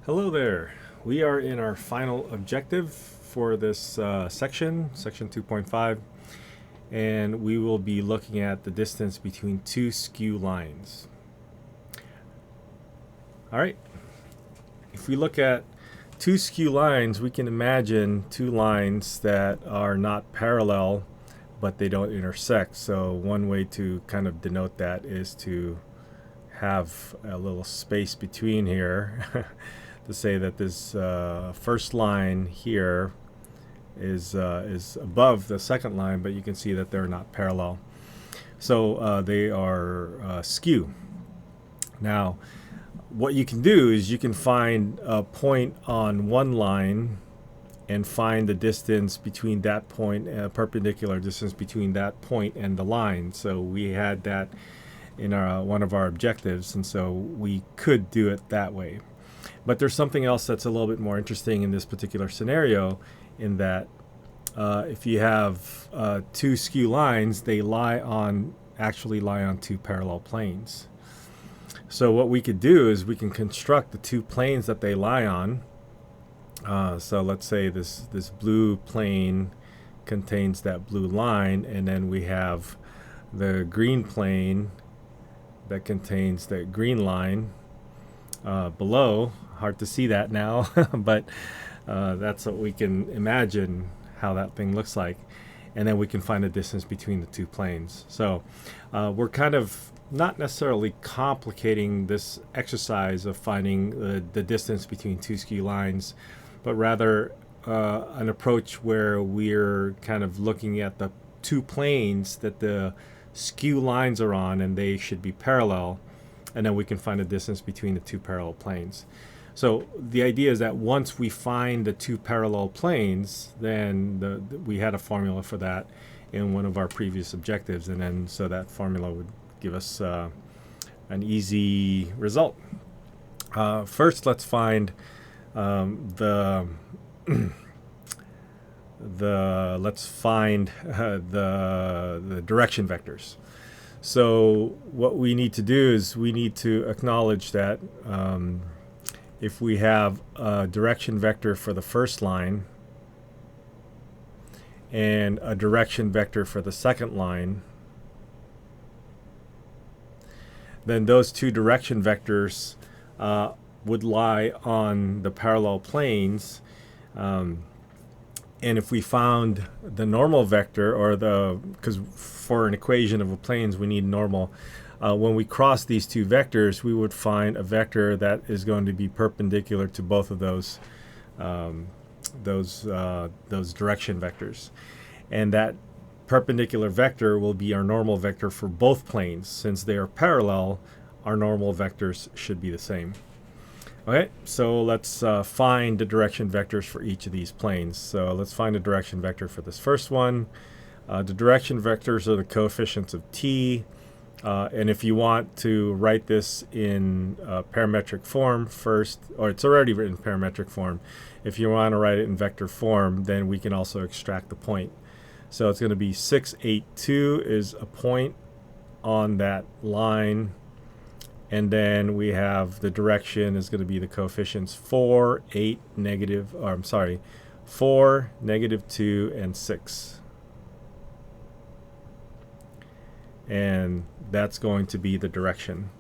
Hello there. We are in our final objective for this section 2.5, and we will be looking at the distance between two skew lines. All right. If we look at two skew lines, we can imagine two lines that are not parallel, but they don't intersect. So one way to kind of denote that is to have a little space between here to say that this first line here is above the second line, but you can see that they're not parallel. So they are skew. Now, what you can do is you can find a point on one line and find the distance between that point, perpendicular distance between that point and the line. So we had that in one of our objectives, and so we could do it that way. But there's something else that's a little bit more interesting in this particular scenario, in that if you have two skew lines, they actually lie on two parallel planes. So what we could do is we can construct the two planes that they lie on. So let's say this blue plane contains that blue line, and then we have the green plane that contains that green line below. Hard to see that now, but that's what we can imagine how that thing looks like. And then we can find the distance between the two planes. So we're kind of not necessarily complicating this exercise of finding the distance between two skew lines, but rather an approach where we're kind of looking at the two planes that the skew lines are on, and they should be parallel, and then we can find the distance between the two parallel planes. So the idea is that once we find the two parallel planes, then we had a formula for that in one of our previous objectives, and then so that formula would give us an easy result. First, let's find the direction vectors. So what we need to do is we need to acknowledge that if we have a direction vector for the first line and a direction vector for the second line, then those two direction vectors would lie on the parallel planes. And if we found the normal vector, or because for an equation of a planes we need normal, when we cross these two vectors, we would find a vector that is going to be perpendicular to both of those direction vectors, and that perpendicular vector will be our normal vector for both planes. Since they are parallel, our normal vectors should be the same. Okay, so let's find the direction vectors for each of these planes. So let's find a direction vector for this first one. The direction vectors are the coefficients of t. And if you want to write this in parametric form first, or it's already written in parametric form, if you want to write it in vector form, then we can also extract the point. So it's going to be 6, 8, 2 is a point on that line. And then we have the direction is going to be the coefficients 4, 8, negative, or I'm sorry, 4, negative 2, and 6. And that's going to be the direction.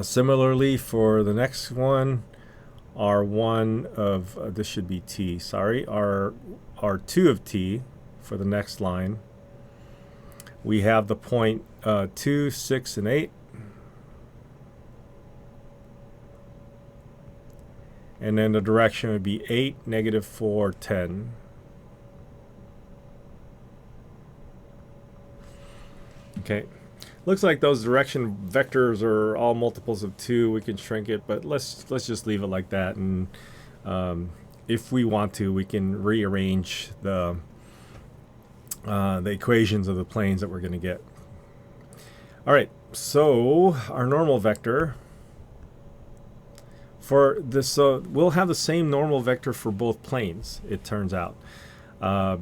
Similarly, for the next one, R1 of, this should be T, sorry, R2 of T for the next line. We have the point 2, 6, and 8. And then the direction would be 8, negative 4, 10. Okay, looks like those direction vectors are all multiples of 2. We can shrink it, but let's just leave it like that. And if we want to, we can rearrange the equations of the planes that we're going to get. All right, so our normal vector for this, we'll have the same normal vector for both planes, it turns out,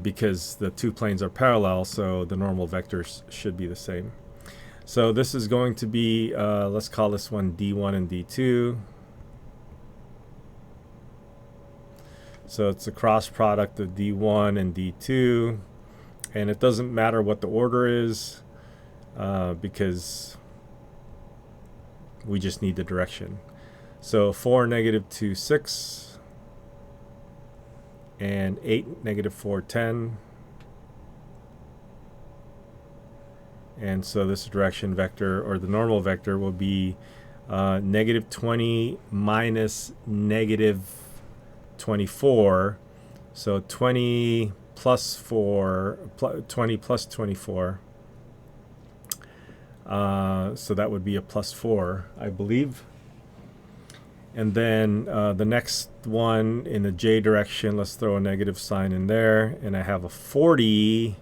because the two planes are parallel, so the normal vectors should be the same. So this is going to be, let's call this one D1 and D2. So it's a cross product of D1 and D2, and it doesn't matter what the order is because we just need the direction. So 4, -2, 6, and 8, -4, 10. And so this direction vector, or the normal vector, will be -20 minus -24. So 20 plus 4, 20 plus 24. So that would be a +4, I believe. And then the next one in the J direction, let's throw a negative sign in there. And I have a 40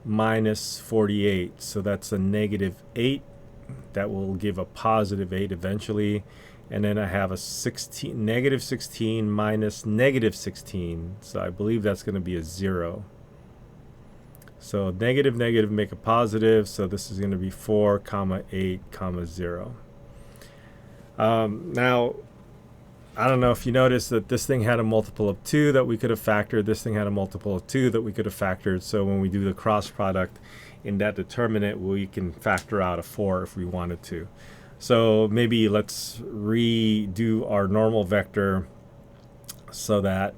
minus 48. So that's a -8. That will give a +8 eventually. And then I have a -16 minus -16. So I believe that's going to be a 0. So negative, negative make a positive. So this is going to be 4, 8, 0. Now, I don't know if you noticed that this thing had a multiple of 2 that we could have factored. This thing had a multiple of 2 that we could have factored. So when we do the cross product in that determinant, we can factor out a 4 if we wanted to. So maybe let's redo our normal vector so that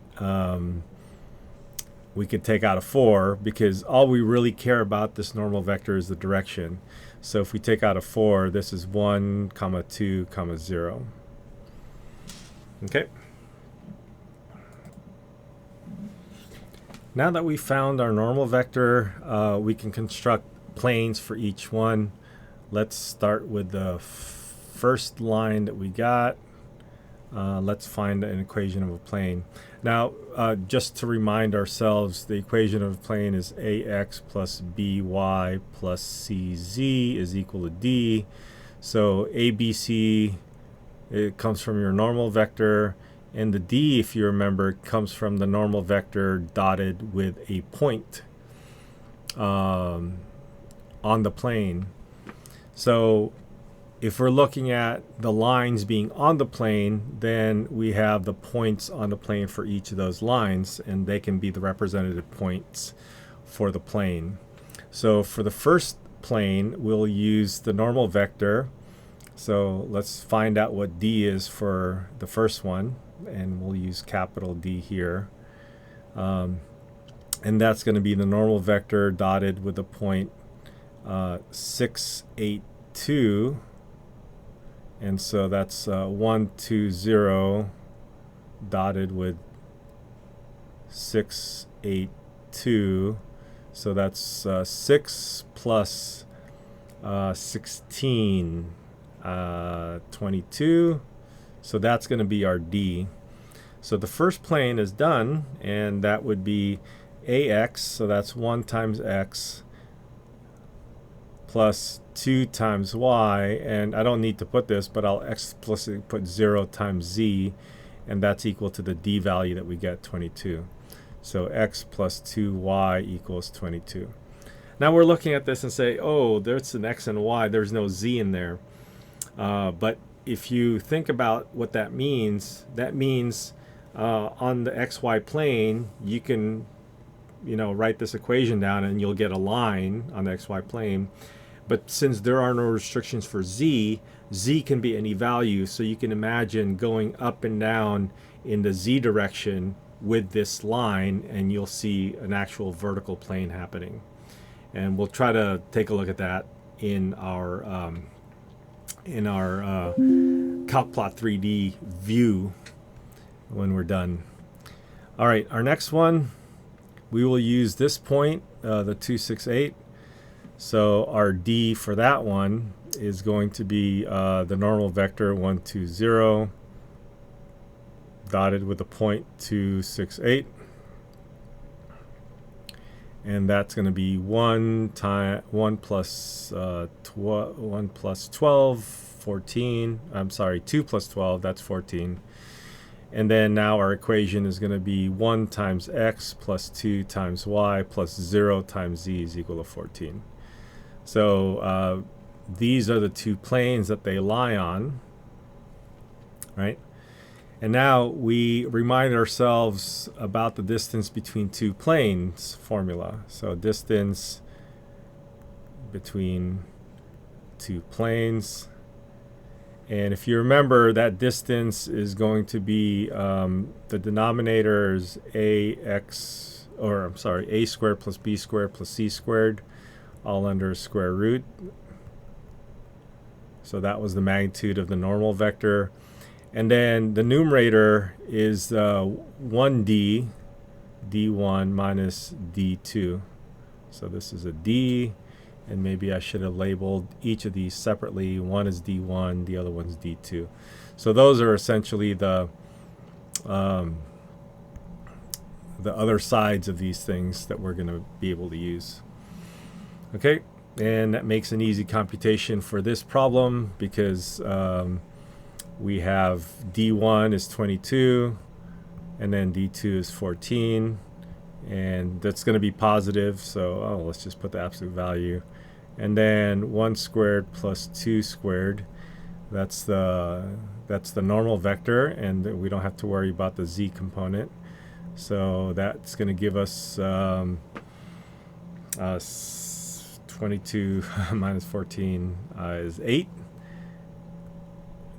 we could take out a 4, because all we really care about this normal vector is the direction. So if we take out a 4, this is 1, 2, 0. Okay. Now that we found our normal vector, we can construct planes for each one. Let's start with the first line that we got. Let's find an equation of a plane. Now, just to remind ourselves, the equation of a plane is ax plus by plus cz is equal to d. So abc, it comes from your normal vector, and the d, if you remember, comes from the normal vector dotted with a point on the plane. So if we're looking at the lines being on the plane, then we have the points on the plane for each of those lines, and they can be the representative points for the plane. So for the first plane, we'll use the normal vector. So let's find out what D is for the first one, and we'll use capital D here. And that's going to be the normal vector dotted with the point 6, 8, 2. And so that's 1, 2, 0 dotted with 6, 8, 2. So that's 6 plus 16. 22. So that's going to be our D. So the first plane is done, and that would be ax, so that's 1 times x plus 2 times y, and I don't need to put this, but I'll explicitly put 0 times z, and that's equal to the d value that we get, 22. So x plus 2y equals 22. Now we're looking at this and say, oh, there's an x and y, there's no z in there. But if you think about what that means on the xy plane, you can, write this equation down and you'll get a line on the xy plane. But since there are no restrictions for z, z can be any value. So you can imagine going up and down in the z direction with this line, and you'll see an actual vertical plane happening. And we'll try to take a look at that in our CalcPlot 3D view when we're done. All right, our next one, we will use this point, the 2, 6, 8. So our D for that one is going to be the normal vector 1, 2, 0 dotted with a point 2, 6, 8. And that's going to be 1 plus 12, 14. I'm sorry, 2 plus 12, that's 14. And then now our equation is going to be 1 times x plus 2 times y plus 0 times z is equal to 14. So these are the two planes that they lie on, right? And now we remind ourselves about the distance between two planes formula. So distance between two planes. And if you remember, that distance is going to be the denominator is a squared plus b squared plus c squared, all under square root. So that was the magnitude of the normal vector. And then the numerator is 1d, d1 minus d2. So this is a d, and maybe I should have labeled each of these separately. One is d1, the other one's d2. So those are essentially the other sides of these things that we're going to be able to use. Okay, and that makes an easy computation for this problem because we have d1 is 22, and then d2 is 14, and that's going to be positive, so let's just put the absolute value. And then 1 squared plus 2 squared, that's the normal vector, and we don't have to worry about the z component. So that's going to give us 22 minus 14 is 8,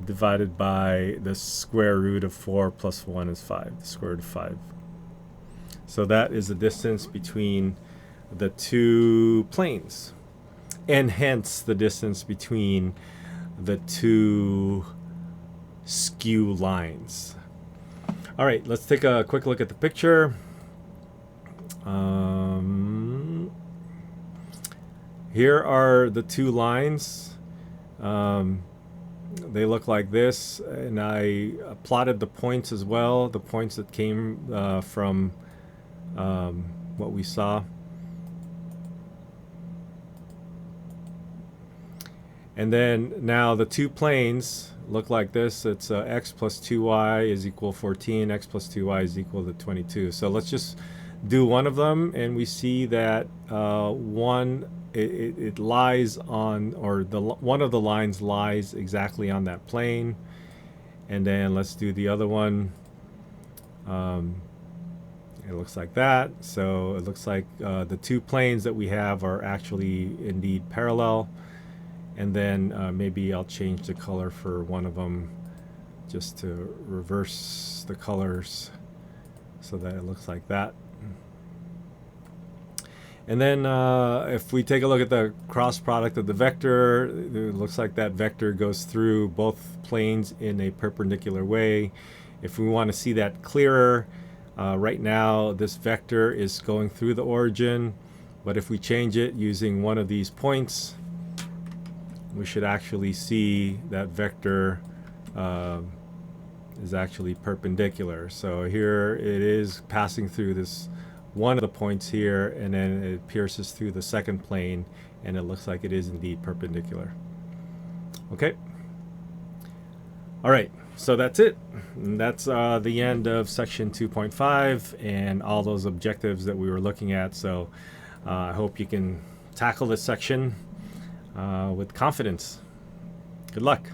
divided by the square root of 4 plus 1 is 5, the square root of 5. So that is the distance between the two planes, and hence the distance between the two skew lines. All right, let's take a quick look at the picture. Here are the two lines. They look like this, and I plotted the points as well, the points that came from what we saw. And then now the two planes look like this. It's x plus 2y is equal 14, x plus 2y is equal to 22. So let's just do one of them, and we see that it lies on, or one of the lines lies exactly on that plane. And then let's do the other one. It looks like that. So it looks like the two planes that we have are actually indeed parallel. And then maybe I'll change the color for one of them just to reverse the colors so that it looks like that. And then if we take a look at the cross product of the vector, it looks like that vector goes through both planes in a perpendicular way. If we want to see that clearer, right now this vector is going through the origin, but if we change it using one of these points, we should actually see that vector is actually perpendicular. So here it is passing through this one of the points here, and then it pierces through the second plane, and it looks like it is indeed perpendicular. Okay. All right, so that's it. And that's the end of section 2.5 and all those objectives that we were looking at. So I hope you can tackle this section with confidence. Good luck.